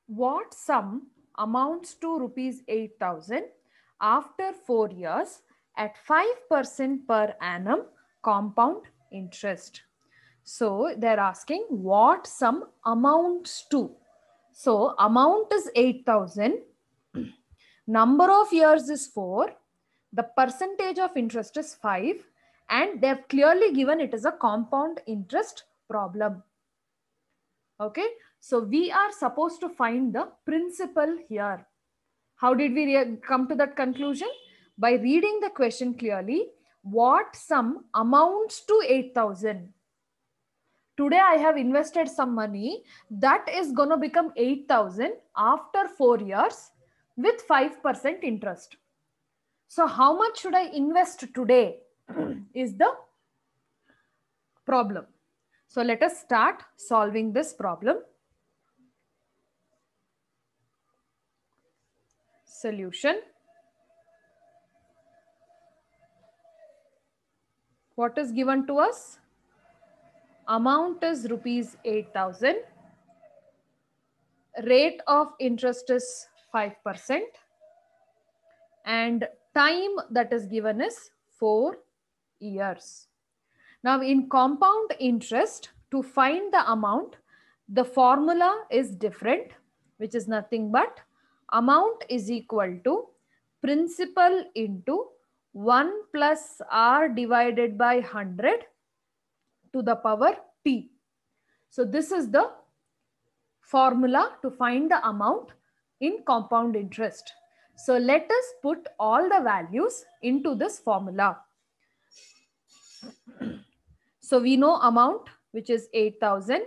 What sum amounts to rupees 8,000 after 4 years at 5% per annum compound interest? So they're asking what sum amounts to. So amount is 8,000, number of years is 4, the percentage of interest is 5, and they've clearly given it as a compound interest problem. Okay, so we are supposed to find the principal here. How did we come to that conclusion? By reading the question clearly, what sum amounts to 8,000? Today I have invested some money that is going to become 8,000 after 4 years with 5% interest. So how much should I invest today is the problem. So let us start solving this problem. Solution. What is given to us? Amount is rupees 8,000. Rate of interest is 5%. And time that is given is 4 years. Now in compound interest, to find the amount, the formula is different, which is nothing but amount is equal to principal into 1 plus r divided by 100 to the power t. So this is the formula to find the amount in compound interest. So let us put all the values into this formula. So we know amount, which is 8,000.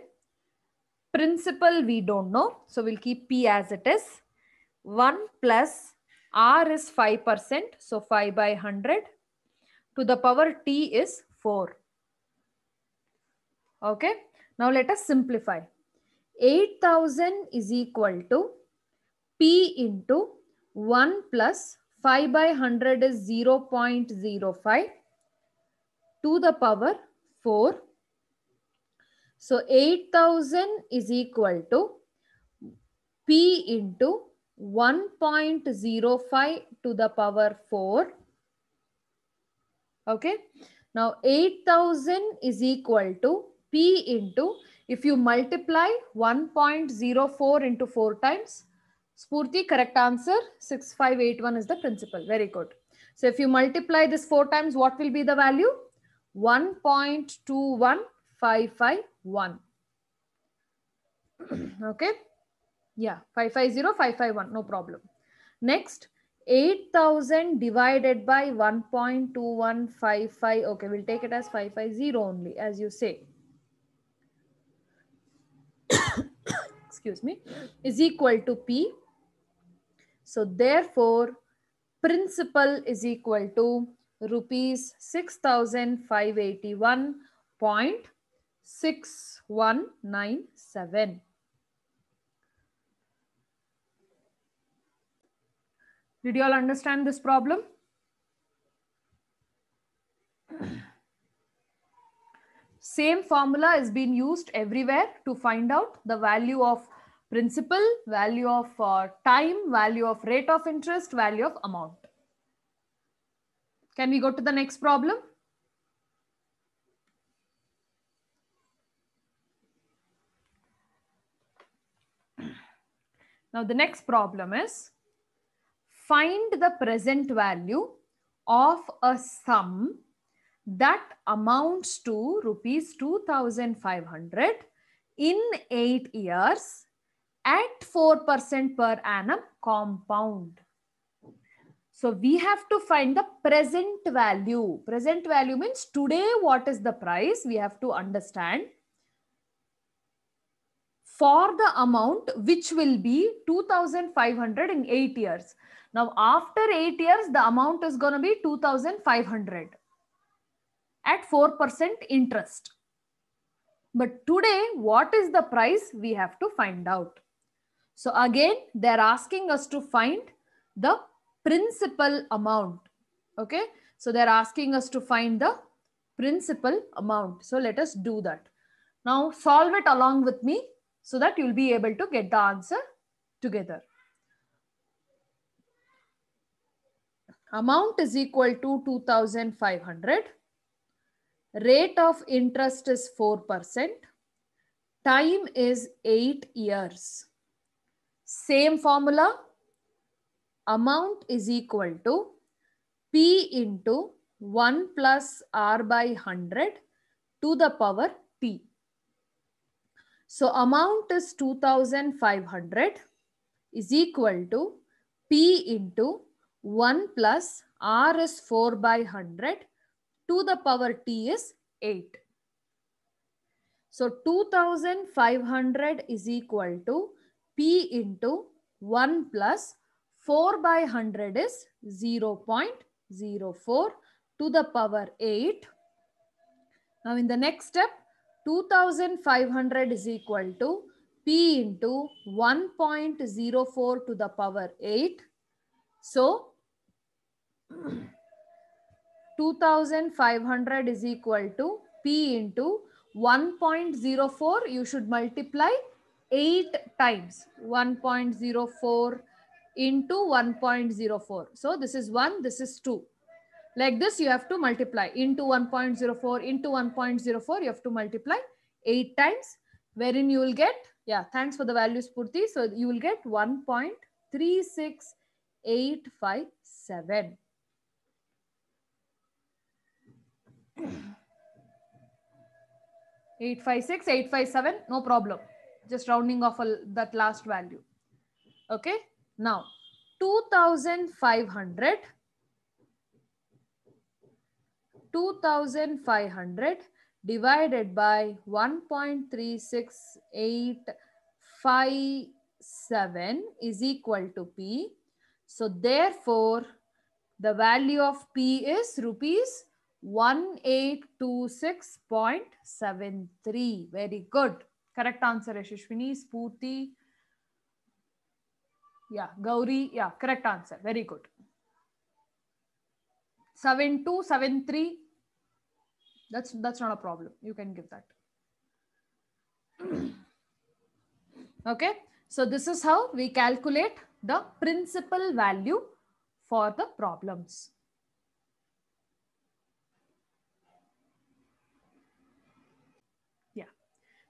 Principal we don't know, so we'll keep p as it is. 1 plus r is 5%, so 5 by 100 to the power t is 4. Okay, now let us simplify. 8,000 is equal to p into 1 plus 5 by 100 is 0.05 to the power 4. So 8,000 is equal to p into 1.05 to the power 4. Okay. Now 8,000 is equal to p into, if you multiply 1.04 into 4 times, Spurti, correct answer, 6581 is the principal. Very good. So if you multiply this 4 times, what will be the value? 1.21551. Okay. Yeah, 550551, no problem. Next, 8,000 divided by 1.2155. Okay, we'll take it as 550 only, as you say. Excuse me, is equal to P. So therefore, principal is equal to rupees 6,581.6197. Did you all understand this problem? Same formula is being used everywhere to find out the value of principal, value of time, value of rate of interest, value of amount. Can we go to the next problem? Now the next problem is find the present value of a sum that amounts to rupees 2,500 in 8 years at 4% per annum compound. So we have to find the present value. Present value means today what is the price, we have to understand, for the amount which will be 2,500 in 8 years. Now after 8 years, the amount is going to be 2,500 at 4% interest. But today, what is the price? We have to find out. So again, they're asking us to find the principal amount. Okay. So they're asking us to find the principal amount. So let us do that. Now solve it along with me so that you'll be able to get the answer together. Amount is equal to 2,500. Rate of interest is 4%. Time is 8 years. Same formula. Amount is equal to P into 1 plus R by 100 to the power T. So amount is 2,500 is equal to P into 1 plus R is 4 by 100 to the power T is 8. So 2,500 is equal to P into 1 plus 4 by 100 is 0.04 to the power 8. Now in the next step, 2,500 is equal to P into 1.04 to the power 8. So 2,500 is equal to P into 1.04. You should multiply 8 times. 1.04 into 1.04. So this is 1, this is 2. Like this, you have to multiply into 1.04 into 1.04. You have to multiply 8 times, wherein you will get, yeah, thanks for the values, Purti. So you will get 1.36857. Eight five six, 857, no problem. Just rounding off that last value. Okay. Now 2,500 divided by 1.36857 is equal to P. So therefore, the value of P is rupees 1826.73. Very good. Correct answer, Yashashwini, Spurti. Yeah, Gauri. Yeah, correct answer. Very good. 7273. That's not a problem. You can give that. Okay. So this is how we calculate the principal value for the problems. Yeah.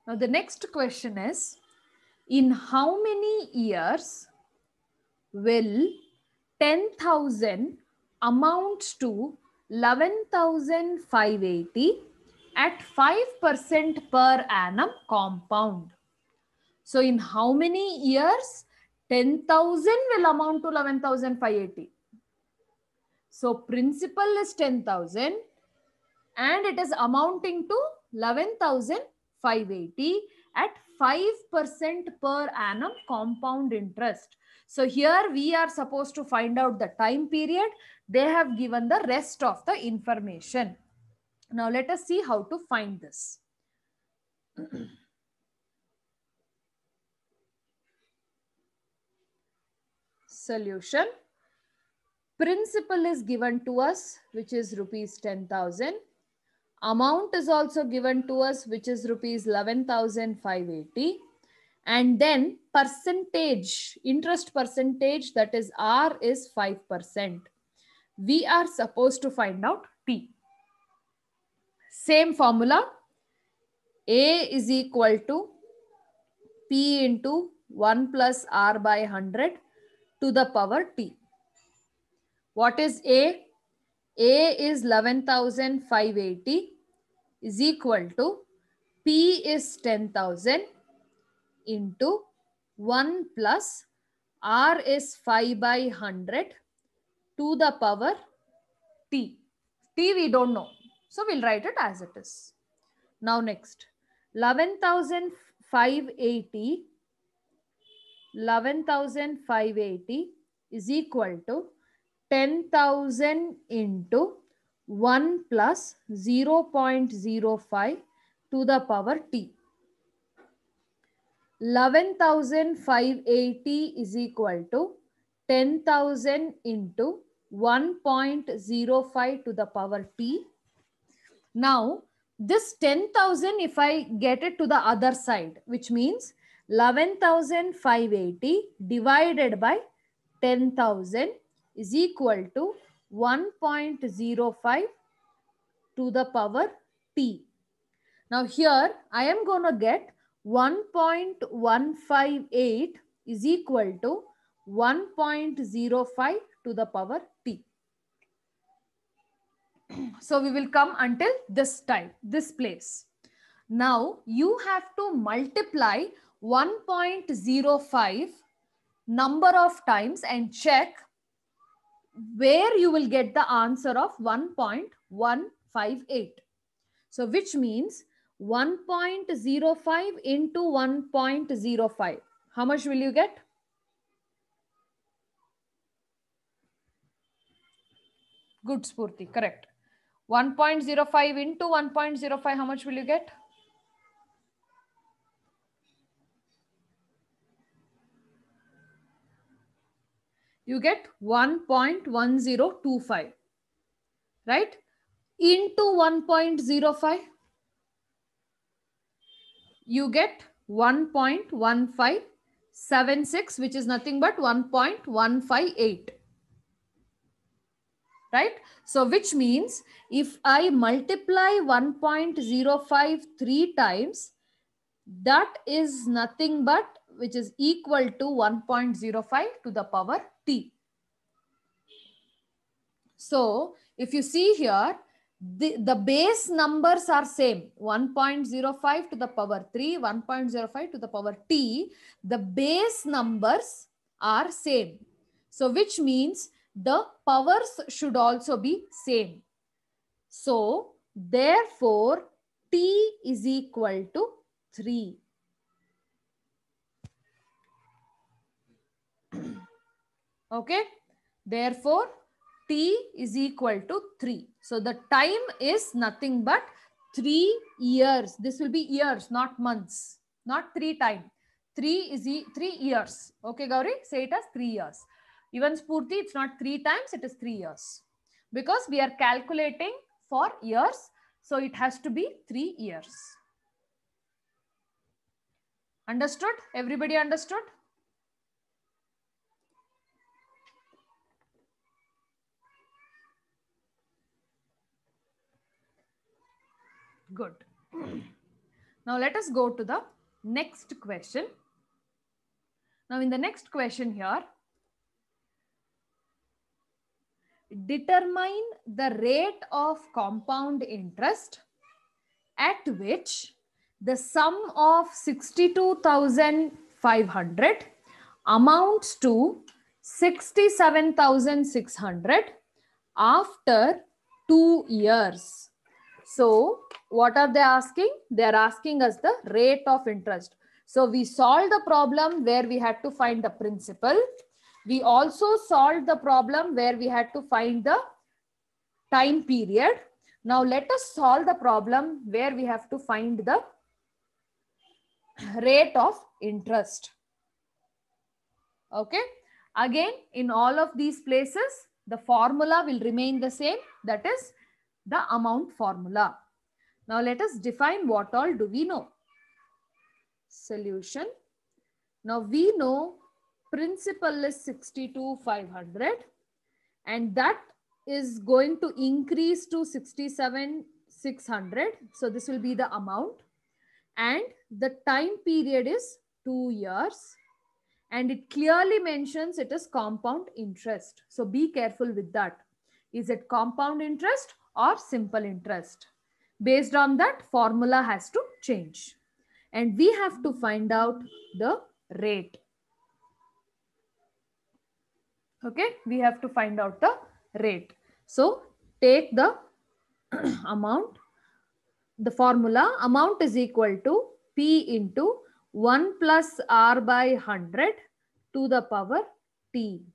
Now the next question is, in how many years will 10,000 amounts to 11,580 at 5% per annum compound? So in how many years 10,000 will amount to 11,580? So principal is 10,000 and it is amounting to 11,580 at 5% per annum compound interest. So here we are supposed to find out the time period. They have given the rest of the information. Now let us see how to find this. Solution. Principal is given to us, which is rupees 10,000. Amount is also given to us, which is rupees 11,580. And then percentage, interest percentage, that is R, is 5%. We are supposed to find out T. Same formula. A is equal to P into 1 plus R by 100 to the power T. What is A? A is 11,580 is equal to P is 10,000 into 1 plus R is 5 by 100 to the power T. T we don't know. So we'll write it as it is. Now next, 11,580 is equal to 10,000 into 1 plus 0.05 to the power T. 11,580 is equal to 10,000 into 1.05 to the power T. Now, this 10,000, if I get it to the other side, which means 11,580 divided by 10,000 is equal to 1.05 to the power t. Now here I am going to get 1.158 is equal to 1.05 to the power t. So we will come until this time, this place. Now you have to multiply 1.05 number of times and check where you will get the answer of 1.158. So which means 1.05 into 1.05. How much will you get? Good, Spurti, correct. 1.05 into 1.05, how much will you get? You get 1.1025, right? Into 1.05, you get 1.1576, which is nothing but 1.158. Right? So which means if I multiply 1.05 3 times, that is nothing but which is equal to 1.05 to the power t. So if you see here, the base numbers are same, 1.05 to the power 3, 1.05 to the power t. The base numbers are same. So which means the powers should also be same. So therefore, t is equal to 3. Okay. Therefore, t is equal to 3. So the time is nothing but 3 years. This will be years, not months, not 3 times. 3 is 3 years. Okay, Gauri, say it as 3 years. Even Spurti, it's not 3 times, it is 3 years. Because we are calculating for years, so it has to be 3 years. Understood? Everybody understood? Good. Now let us go to the next question. Now in the next question here, determine the rate of compound interest at which the sum of 62,500 amounts to 67,600 after 2 years. So what are they asking? They are asking us the rate of interest. So we solved the problem where we had to find the principal. We also solved the problem where we had to find the time period. Now let us solve the problem where we have to find the rate of interest. Okay. Again, in all of these places, the formula will remain the same. That is the amount formula. Now let us define what all do we know. Solution. Now we know principal is 62,500 and that is going to increase to 67,600. So this will be the amount and the time period is 2 years and it clearly mentions it is compound interest. So be careful with that. Is it compound interest or simple interest? Based on that, formula has to change. And we have to find out the rate. Okay, we have to find out the rate. So take the amount. The formula amount is equal to P into 1 plus R by 100 to the power T.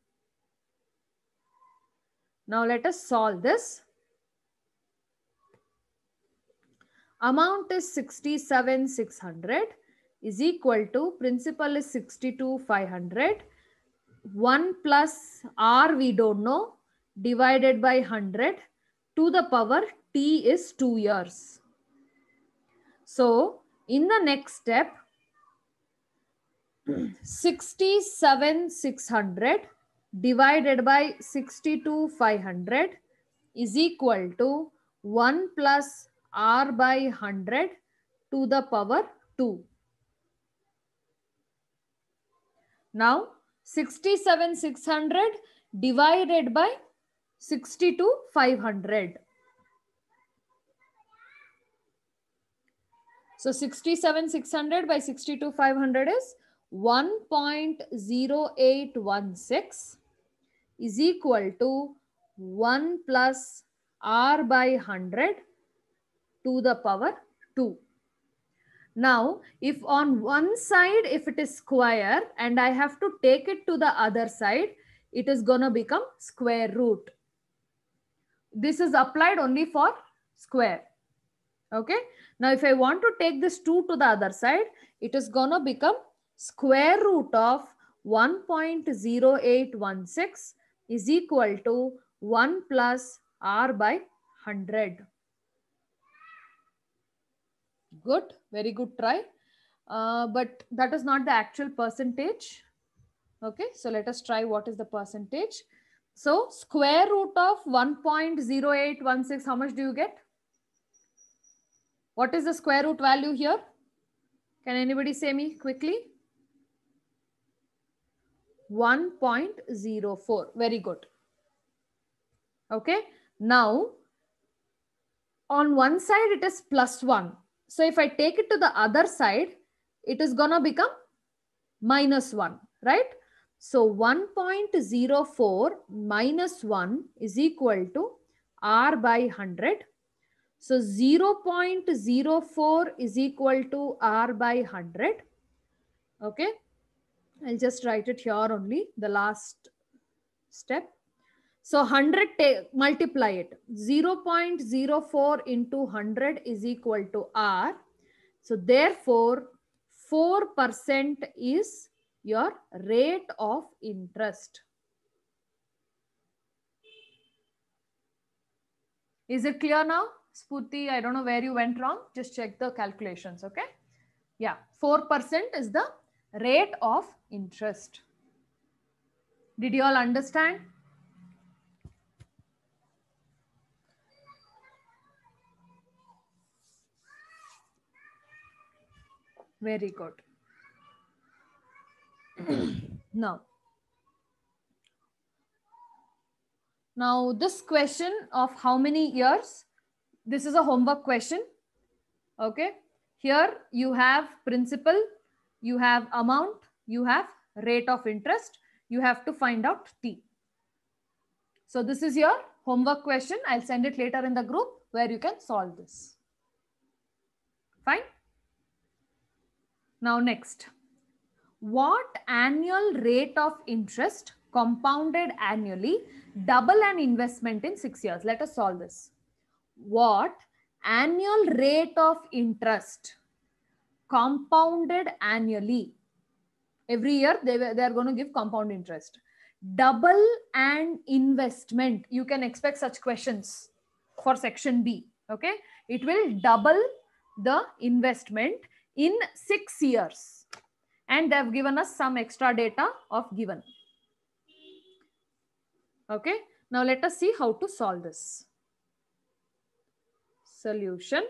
Now let us solve this. Amount is 67,600 is equal to principal is 62,500. 1 plus R we don't know divided by 100 to the power T is 2 years. So in the next step, 67,600 divided by 62,500 is equal to 1 plus r by 100 to the power 2. Now 67,600 divided by 62,500. So 67,600 by 62,500 is 1.0816 is equal to 1 plus r by 100 to the power 2. Now, if on one side, if it is square and I have to take it to the other side, it is going to become square root. This is applied only for square. Okay. Now, if I want to take this 2 to the other side, it is going to become square root of 1.0816 is equal to 1 plus r by 100. Good, very good try. But that is not the actual percentage. Okay, so let us try what is the percentage. So square root of 1.0816, how much do you get? What is the square root value here? Can anybody say me quickly? 1.04. Very good. Okay, now on one side it is plus 1. So if I take it to the other side, it is gonna become minus 1, right? So 1.04 minus 1 is equal to r by 100. So 0.04 is equal to r by 100. Okay, I'll just write it here only, the last step. So 100, multiply it. 0.04 into 100 is equal to r. So therefore, 4% is your rate of interest. Is it clear now? Spurti, I don't know where you went wrong. Just check the calculations, okay? Yeah, 4% is the rate of interest. Did you all understand? Very good. Now this question of how many years, this is a homework question. Okay. Here you have principal, you have amount, you have rate of interest. You have to find out T. So this is your homework question. I'll send it later in the group where you can solve this. Fine. Now next, what annual rate of interest compounded annually double an investment in 6 years? Let us solve this. What annual rate of interest compounded annually? Every year they are going to give compound interest. Double an investment. You can expect such questions for section B. Okay. It will double the investment in 6 years. And they have given us some extra data of given. Okay. Now let us see how to solve this. Solution.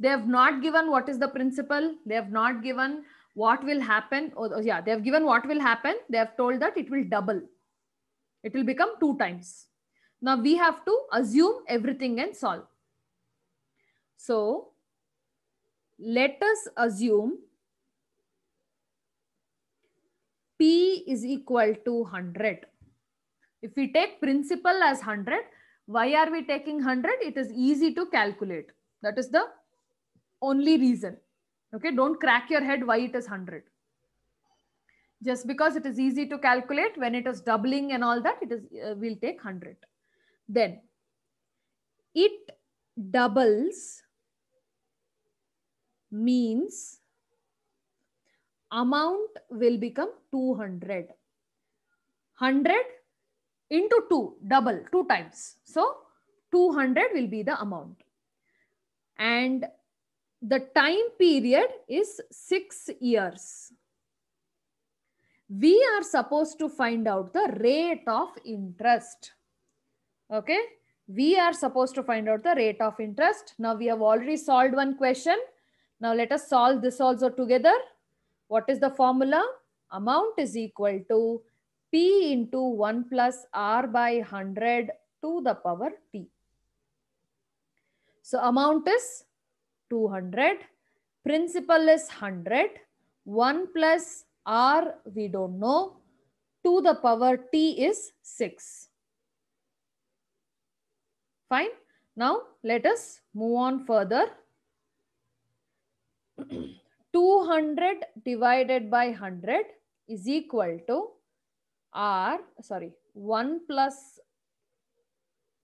They have not given what is the principal. They have not given what will happen. Oh, yeah, they have given what will happen. They have told that it will double. It will become 2 times. Now we have to assume everything and solve. So let us assume P is equal to 100. If we take principal as 100, why are we taking 100? It is easy to calculate. That is the only reason. Okay, don't crack your head why it is 100. Just because it is easy to calculate, when it is doubling and all that, it is we'll take 100. Then it doubles means amount will become 200. 100 into 2, double, 2 times. So 200 will be the amount. And the time period is 6 years. we are supposed to find out the rate of interest. Okay, we are supposed to find out the rate of interest. Now we have already solved one question. Now let us solve this also together. What is the formula? Amount is equal to P into 1 plus R by 100 to the power T. So amount is 200. Principal is 100. 1 plus R we don't know. To the power T is 6. Fine. Now let us move on further. 200 divided by 100 is equal to 1 plus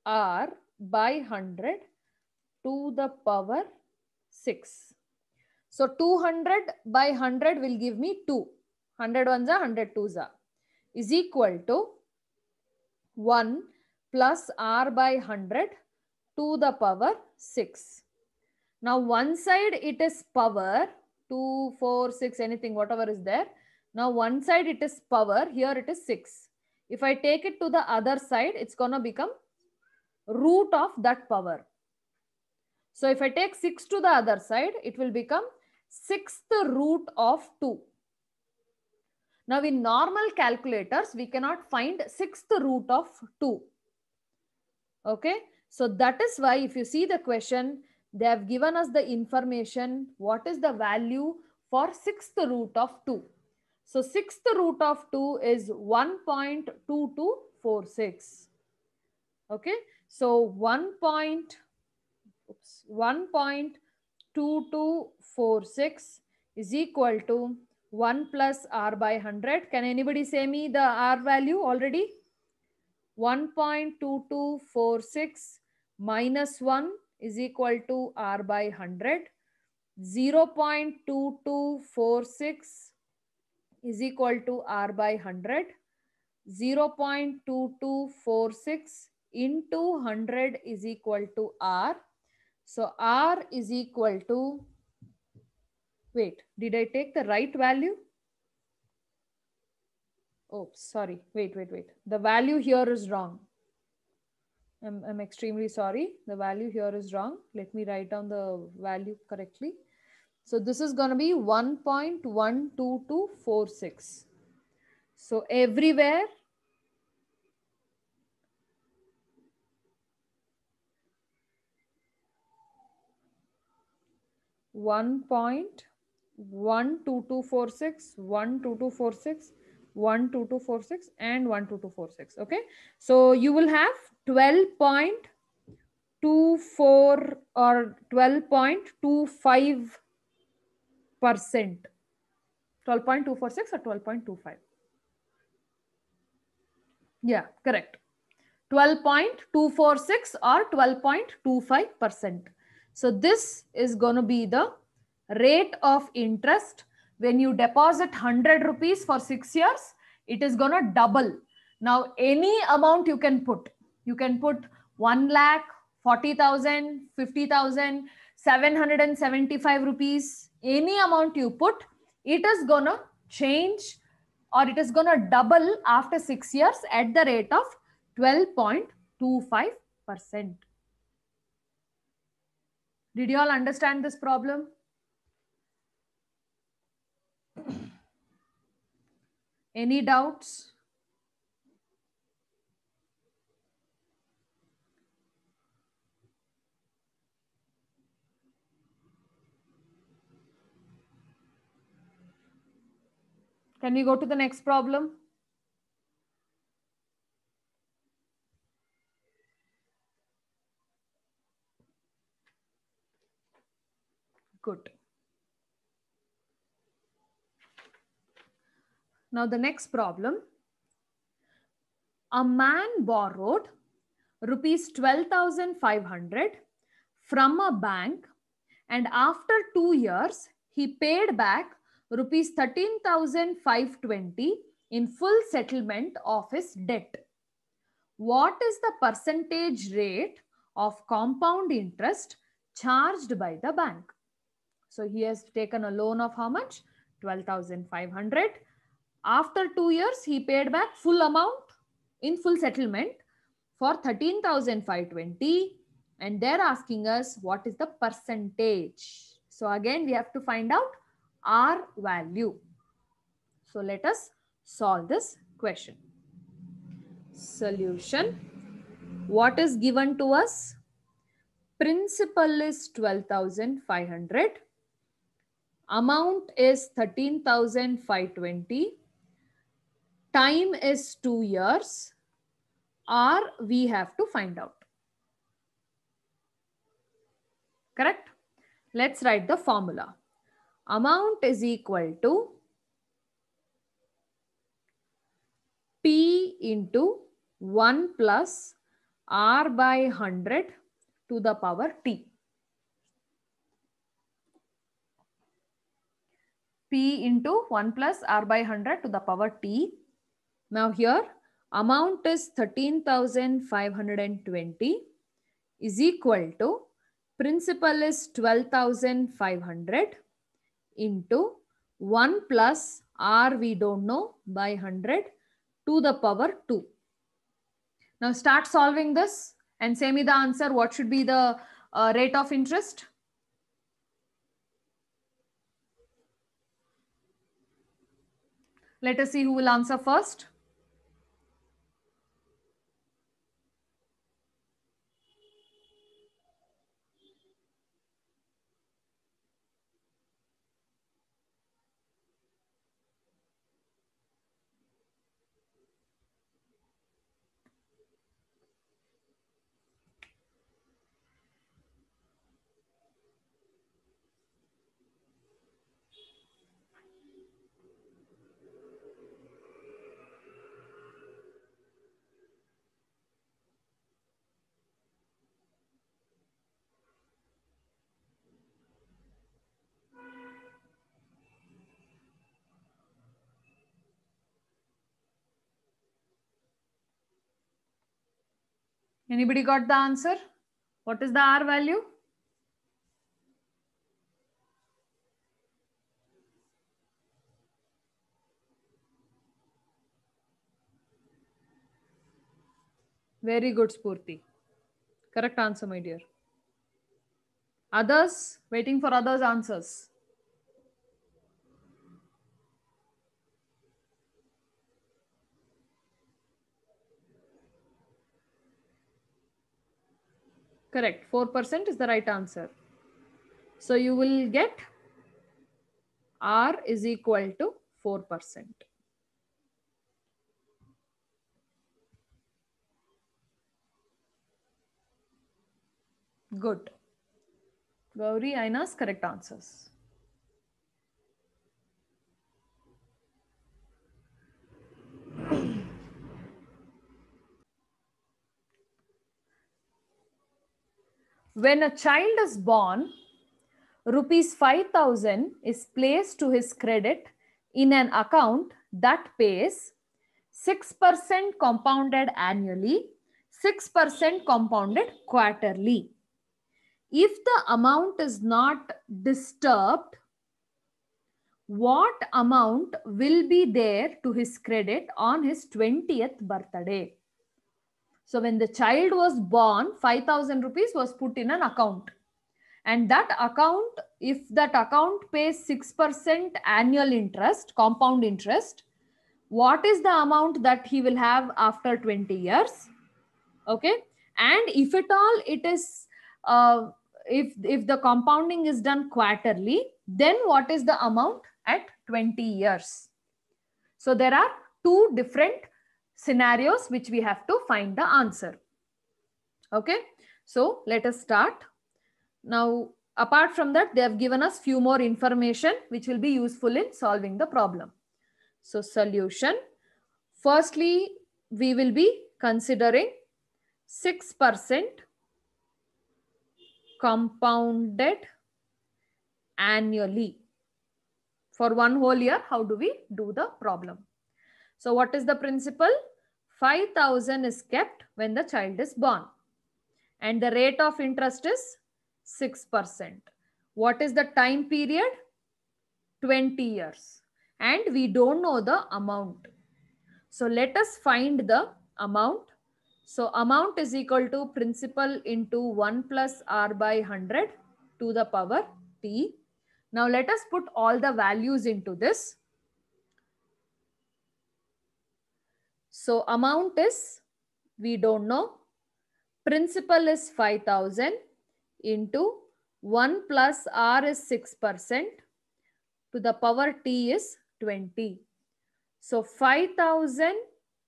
R by 100 to the power 6. So 200 by 100 will give me 2. 100 ones are 100 twos are is equal to 1 plus R by 100 to the power 6. Now one side it is power 2, 4, 6, anything, whatever is there. Now one side it is power, here it is 6. If I take it to the other side, it's going to become root of that power. So if I take 6 to the other side, it will become 6th root of 2. Now in normal calculators, we cannot find 6th root of 2. Okay. So that is why if you see the question, they have given us the information. What is the value for 6th root of 2? So 6th root of 2 is 1.2246. Okay. So 1.2246 is equal to 1 plus R by 100. Can anybody say me the R value already? 1.2246 minus 1 is equal to R by 100. 0.2246 is equal to R by 100. 0.2246 into 100 is equal to R. So R is equal to, wait, did I take the right value? Oh, sorry. Wait. The value here is wrong. I'm extremely sorry. The value here is wrong. Let me write down the value correctly. So this is going to be 1.12246. So everywhere 1.12246, 12246, 12246 and 12246. Okay. So you will have 12.24 or 12.25%. 12.246 or 12.25. Yeah, correct. 12.246 or 12.25%. So this is going to be the rate of interest. When you deposit 100 rupees for 6 years, it is going to double. Now any amount you can put. You can put 1 lakh, 40,000, 50,000, 775 rupees. Any amount you put, it is going to change or it is going to double after 6 years at the rate of 12.25%. Did you all understand this problem? Any doubts? Can we go to the next problem? Good. Now the next problem. A man borrowed rupees 12,500 from a bank and after 2 years, he paid back rupees 13,520 in full settlement of his debt. What is the percentage rate of compound interest charged by the bank? So he has taken a loan of how much? 12,500. After 2 years, he paid back full amount in full settlement for 13,520. And they're asking us what is the percentage. So again, we have to find out R value. So let us solve this question. Solution. What is given to us? Principal is 12,500. Amount is 13,520. Time is 2 years. R we have to find out. Correct? Let's write the formula. Amount is equal to P into 1 plus R by 100 to the power T. P into 1 plus R by 100 to the power T. Now here amount is 13,520 is equal to principal is 12,500 into 1 plus R we don't know by 100 to the power 2. Now start solving this and say me the answer. What should be the rate of interest? Let us see who will answer first. Anybody got the answer? What is the R value? Very good, Spurti. Correct answer, my dear. Others, waiting for others' answers. Correct. 4% is the right answer. So you will get R is equal to 4%. Good. Gauri, Aina's correct answers. When a child is born, rupees 5,000 is placed to his credit in an account that pays 6% compounded annually, 6% compounded quarterly. If the amount is not disturbed, what amount will be there to his credit on his 20th birthday? So when the child was born, 5,000 rupees was put in an account. And that account, if that account pays 6% annual interest, compound interest, what is the amount that he will have after 20 years? Okay. And if at all it is, if the compounding is done quarterly, then what is the amount at 20 years? So there are two different scenarios which we have to find the answer. Okay. So let us start. Now, apart from that, they have given us few more information which will be useful in solving the problem. So solution. Firstly, we will be considering 6% compounded annually. For one whole year, how do we do the problem? So what is the principle? 5,000 is kept when the child is born. And the rate of interest is 6%. What is the time period? 20 years. and we don't know the amount. So let us find the amount. So amount is equal to principal into 1 plus r by 100 to the power t. Now let us put all the values into this. So amount is, we don't know. Principal is 5,000 into 1 plus r is 6% to the power t is 20. So 5,000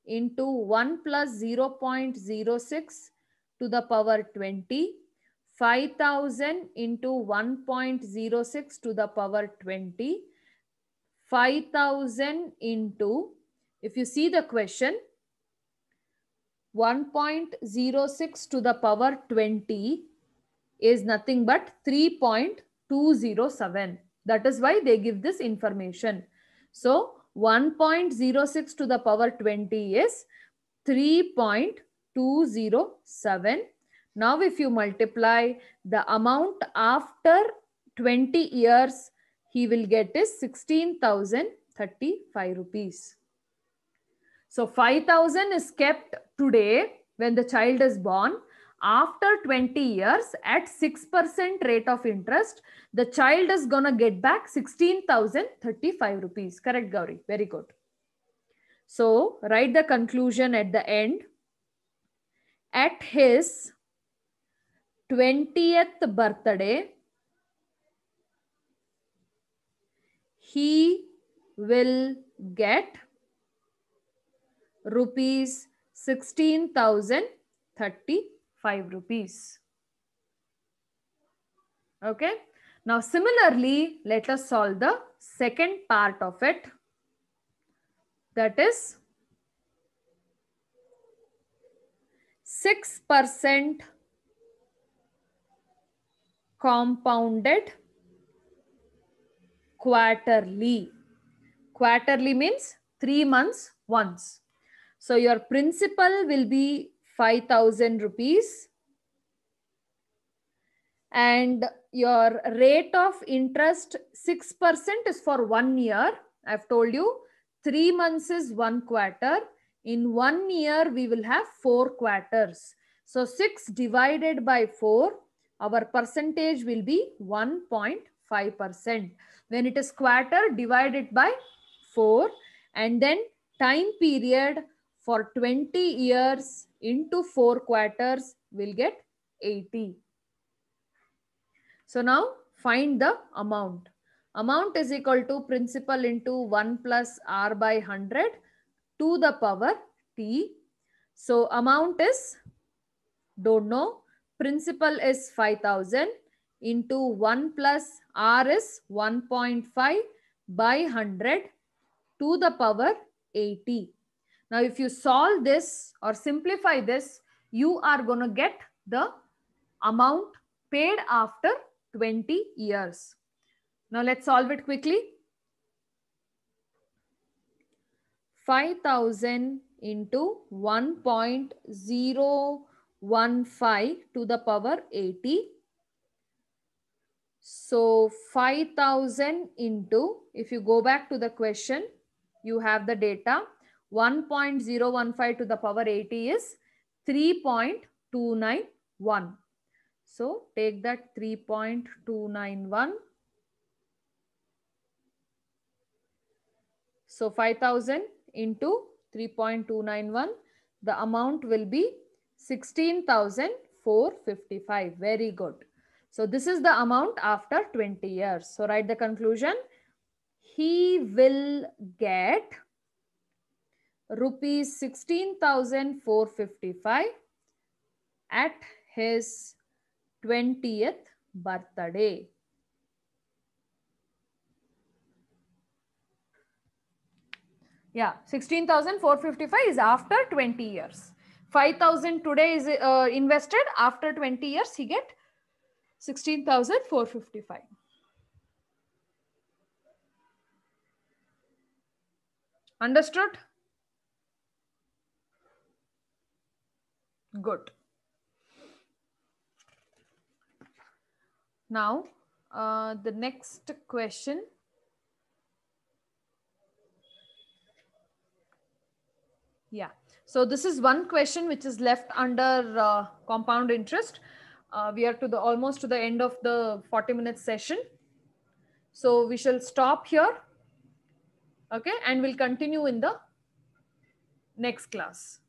into 1 plus 0.06 to the power 20. 5,000 into 1.06 to the power 20. 5,000 into, if you see the question, 1.06 to the power 20 is nothing but 3.207. That is why they give this information. So 1.06 to the power 20 is 3.207. Now if you multiply the amount after 20 years, he will get is 16,035 rupees. So 5,000 is kept today when the child is born. After 20 years at 6% rate of interest, the child is going to get back 16,035 rupees. Correct, Gauri? Very good. So write the conclusion at the end. At his 20th birthday, he will get rupees 16,035 rupees. Okay. Now similarly, let us solve the second part of it. That is 6% compounded quarterly. Quarterly means 3 months once. So your principal will be 5,000 rupees and your rate of interest 6% is for 1 year. I've told you 3 months is 1 quarter. In 1 year, we will have 4 quarters. So 6 divided by 4, our percentage will be 1.5%. When it is quarter, divide it by 4 and then time period for 20 years into 4 quarters will get 80. So now find the amount. Amount is equal to principal into 1 plus r by 100 to the power t. So amount is, don't know. Principal is 5,000 into 1 plus r is 1.5 by 100 to the power 80. Now if you solve this or simplify this, you are going to get the amount paid after 20 years. Now let's solve it quickly. 5,000 into 1.015 to the power 80. So 5,000 into, if you go back to the question, you have the data. 1.015 to the power 80 is 3.291. So take that 3.291. So 5,000 into 3.291, the amount will be 16,455. Very good. So this is the amount after 20 years. So write the conclusion. He will get rupees 16,455 at his 20th birthday. Yeah, 16,455 is after 20 years. 5,000 today is invested. After 20 years, he get 16,455. Understood? Good. Now, the next question. Yeah. So this is one question which is left under compound interest. We are to the almost to the end of the 40-minute session. So we shall stop here. Okay. And we'll continue in the next class.